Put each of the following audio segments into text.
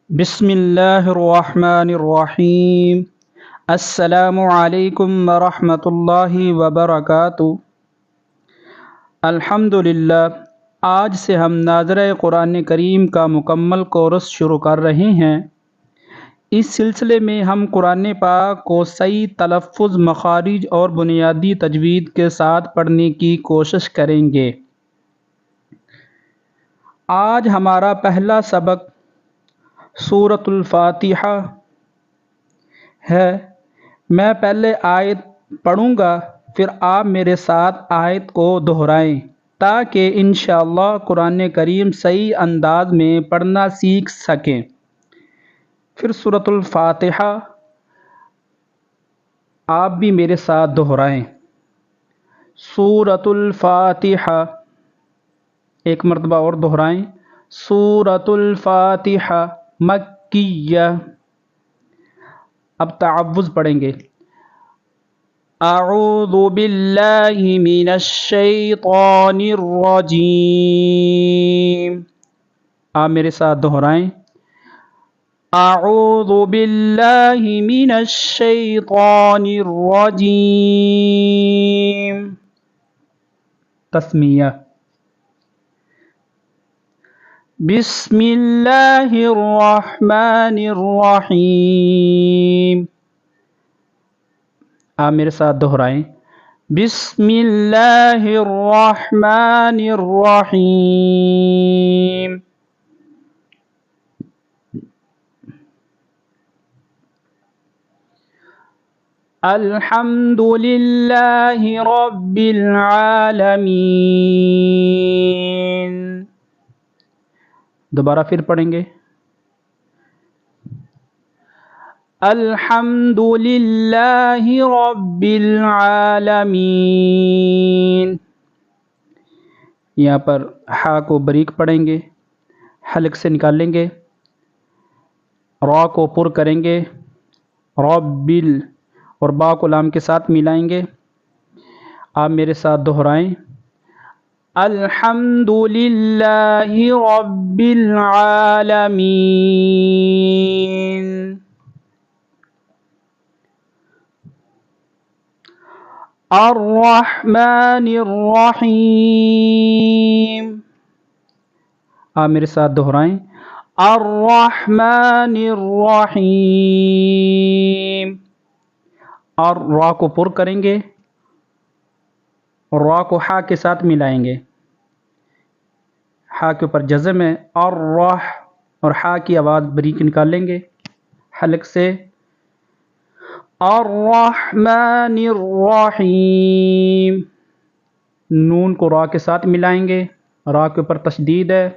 بسم اللہ الرحمن الرحیم۔ السلام علیکم ورحمۃ اللہ وبرکاتہ۔ الحمدللہ، آج سے ہم ناظرہ قرآن کریم کا مکمل کورس شروع کر رہے ہیں۔ اس سلسلے میں ہم قرآن پاک کو صحیح تلفظ، مخارج اور بنیادی تجوید کے ساتھ پڑھنے کی کوشش کریں گے۔ آج ہمارا پہلا سبق سورۃ الفاتحہ ہے۔ میں پہلے آیت پڑھوں گا، پھر آپ میرے ساتھ آیت کو دہرائیں تاکہ انشاءاللہ قرآن کریم صحیح انداز میں پڑھنا سیکھ سکیں۔ پھر سورۃ الفاتحہ آپ بھی میرے ساتھ دہرائیں۔ سورۃ الفاتحہ، ایک مرتبہ اور دہرائیں۔ سورۃ الفاتحہ مکیہ۔ اب تعوذ پڑھیں گے۔ اعوذ باللہ من الشیطان الرجیم۔ آپ میرے ساتھ دہرائیں۔ اعوذ باللہ من الشیطان الرجیم۔ تسمیہ۔ بسم اللہ الرحمن الرحیم۔ آپ میرے ساتھ دہرائیں۔ بسم اللہ الرحمن الرحیم۔ الحمد للہ رب العالمین۔ دوبارہ پھر پڑھیں گے۔ الحمد للہ رب العالمین۔ یہاں پر ہا کو بریک پڑھیں گے، حلق سے نکالیں گے، را کو پر کریں گے، رب اور با کو لام کے ساتھ ملائیں گے۔ آپ میرے ساتھ دہرائیں۔ الحمد للہ رب العالمین۔ الرحمن الرحیم۔ آپ میرے ساتھ دہرائیں۔ الرحمن الرحیم۔ اور را کو پر کریں گے، را کو ہا کے ساتھ ملائیں گے۔ ہا کے اوپر جزم ہے، اور ہا کی آواز بریک نکال لیں گے حلق سے۔ الرحمن الرحیم۔ نون کو را کے ساتھ ملائیں گے، را کے اوپر تشدید ہے،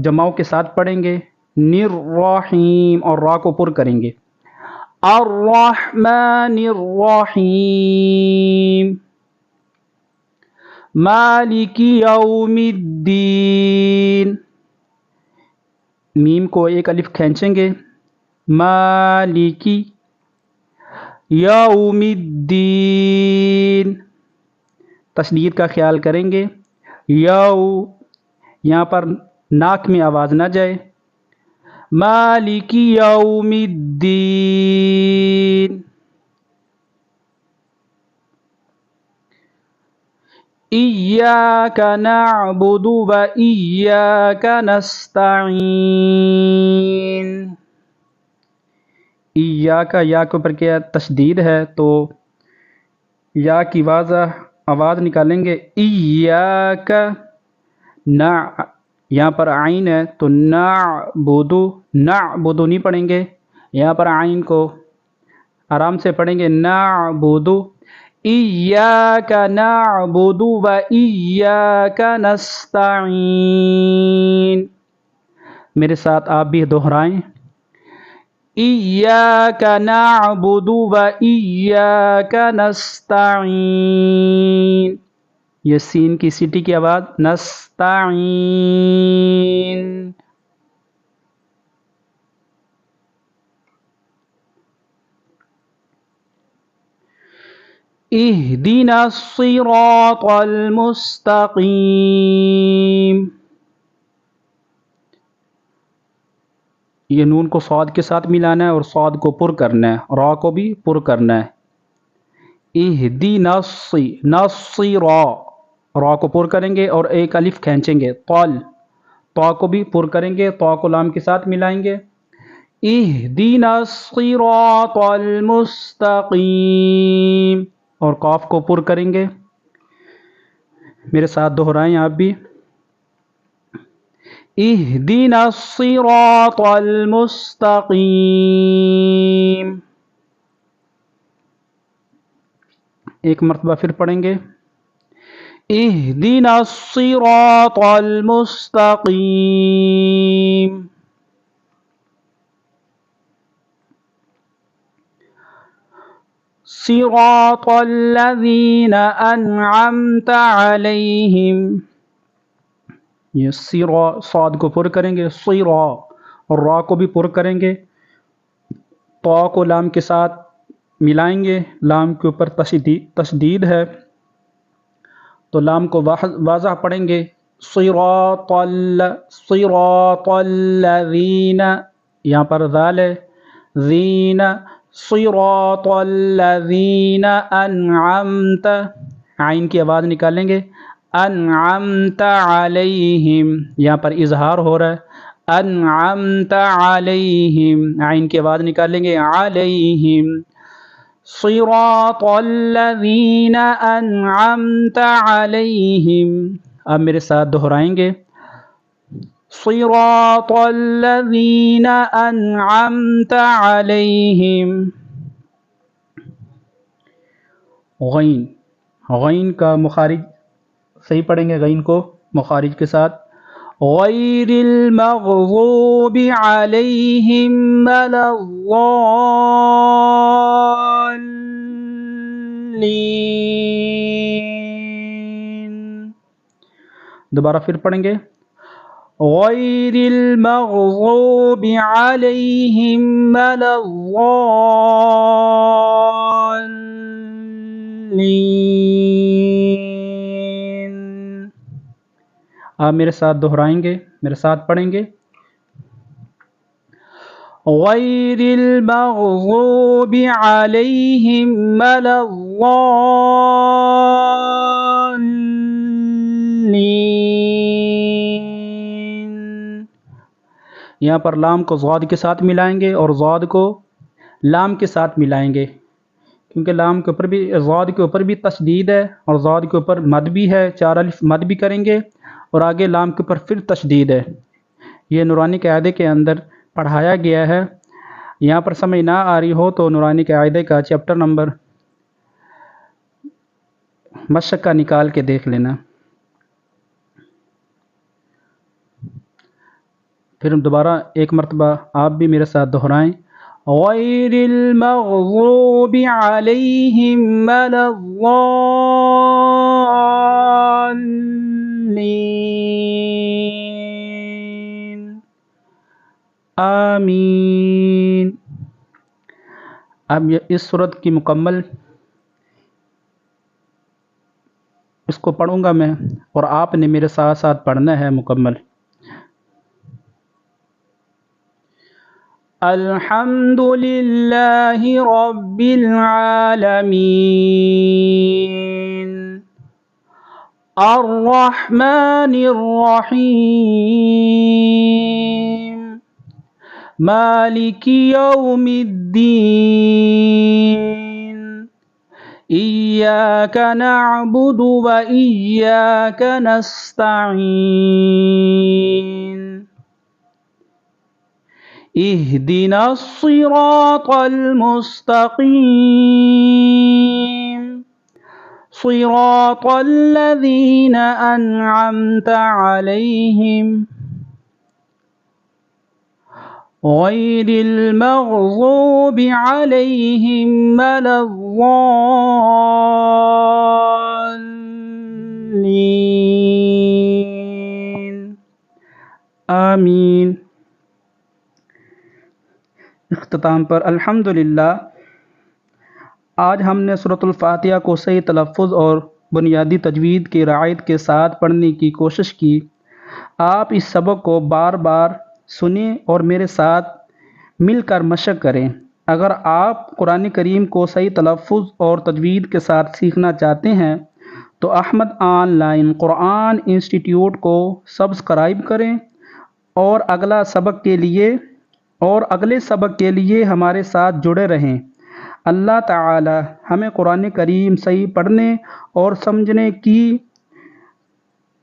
جماؤ کے ساتھ پڑھیں گے۔ نررحیم، اور را کو پر کریں گے۔ الرحمن الرحیم۔ مالک یوم الدین۔ میم کو ایک الف کھینچیں گے۔ مالکی یوم الدین، تشدید کا خیال کریں گے۔ یہاں پر ناک میں آواز نہ جائے۔ مالک یوم الدین۔ ایاک نعبد و ایاک نستعین۔ ایاک، یا کے اوپر کیا تشدید ہے تو یا کی آواز نکالیں گے۔ ایاک یہاں پر عین ہے تو نعبد نہیں پڑھیں گے، یہاں پر عین کو آرام سے پڑھیں گے۔ نعبد ایاک نعبد و ایاک نستعین۔ میرے ساتھ آپ بھی دہرائیں۔ ایاک نعبد و ایاک نستعین۔ یہ سین کی سیٹی کی آواز، نستعین۔ اہدنا الصراط المستقیم۔ یہ نون کو صاد کے ساتھ ملانا ہے اور صاد کو پر کرنا ہے، را کو بھی پر کرنا ہے۔ اہدینا را کو پر کریں گے اور ایک الف کھینچیں گے، طا کو بھی پر کریں گے، طا کو لام کے ساتھ ملائیں گے۔ اہدینا الصراط المستقیم، اور قاف کو پر کریں گے۔ میرے ساتھ دہرائیں آپ بھی، اہدینا الصراط المستقیم۔ ایک مرتبہ پھر پڑھیں گے، اہدینا الصراط المستقیم۔ صراط الذین انعمت علیہم، یہ صاد کو پر کریں گے، اور را کو بھی پر کریں گے، طا کو لام کے ساتھ ملائیں گے، لام کے اوپر تشدید ہے تو لام کو واضح پڑھیں گے، صراط الذین، یہاں پر ذال ہے، ذین، صراط الذین انعمت، عین کی آواز نکالیں گے، انعمت علیہم، یہاں پر اظہار ہو رہا ہے، انعمت علیہم، عین کی آواز نکالیں گے، علیہم، صراط الذین انعمت علیہم۔ اب میرے ساتھ دہرائیں گے، صراط الذین انعمت علیہم۔ غین کا مخارج صحیح پڑھیں گے، غین کو مخارج کے ساتھ، غیر المغضوب علیہم ولا الضالین۔ دوبارہ پھر پڑھیں گے، غیر المغضوب علیہم ولا الضالین۔ آپ میرے ساتھ دہرائیں گے، میرے ساتھ پڑھیں گے، غیر المغضوب علیہم ولا الضالین۔ یہاں پر لام کو ضاد کے ساتھ ملائیں گے اور ضاد کو لام کے ساتھ ملائیں گے، کیونکہ لام کے اوپر بھی، ضاد کے اوپر بھی تشدید ہے اور ضاد کے اوپر مد بھی ہے، 4 الف مد بھی کریں گے اور آگے لام کے اوپر پھر تشدید ہے۔ یہ نورانی قاعدے کے اندر پڑھایا گیا ہے، یہاں پر سمجھ نہ آ رہی ہو تو نورانی قاعدے کا چیپٹر نمبر مشق کا نکال کے دیکھ لینا۔ پھر دوبارہ ایک مرتبہ آپ بھی میرے ساتھ دہرائیں، غیر المغضوب علیہم ولا الضالین۔ آمین۔ اب اس سورت کی مکمل اس کو پڑھوں گا میں اور آپ نے میرے ساتھ ساتھ پڑھنا ہے مکمل۔ الحمد للہ رب العالمین، الرحمن الرحیم، مالک یوم الدین، ایاک نعبد و ایاک نستعین، اہدنا الصراط المستقیم، صراط الذین انعمت علیہم غیر المغضوب علیہم ولا الضالین۔ آمین۔ اختتام پر الحمدللہ، آج ہم نے سورۃ الفاتحہ کو صحیح تلفظ اور بنیادی تجوید کی رعایت کے ساتھ پڑھنے کی کوشش کی۔ آپ اس سبق کو بار بار سنیں اور میرے ساتھ مل کر مشق کریں۔ اگر آپ قرآن کریم کو صحیح تلفظ اور تجوید کے ساتھ سیکھنا چاہتے ہیں تو Ahmad online Quran institute کو سبسکرائب کریں اور اگلے سبق کے لیے ہمارے ساتھ جڑے رہیں۔ اللہ تعالی ہمیں قرآن کریم صحیح پڑھنے اور سمجھنے کی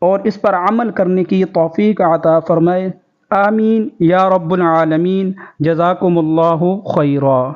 اور اس پر عمل کرنے کی توفیق عطا فرمائے۔ آمین یا رب العالمین۔ جزاکم اللہ خیرا۔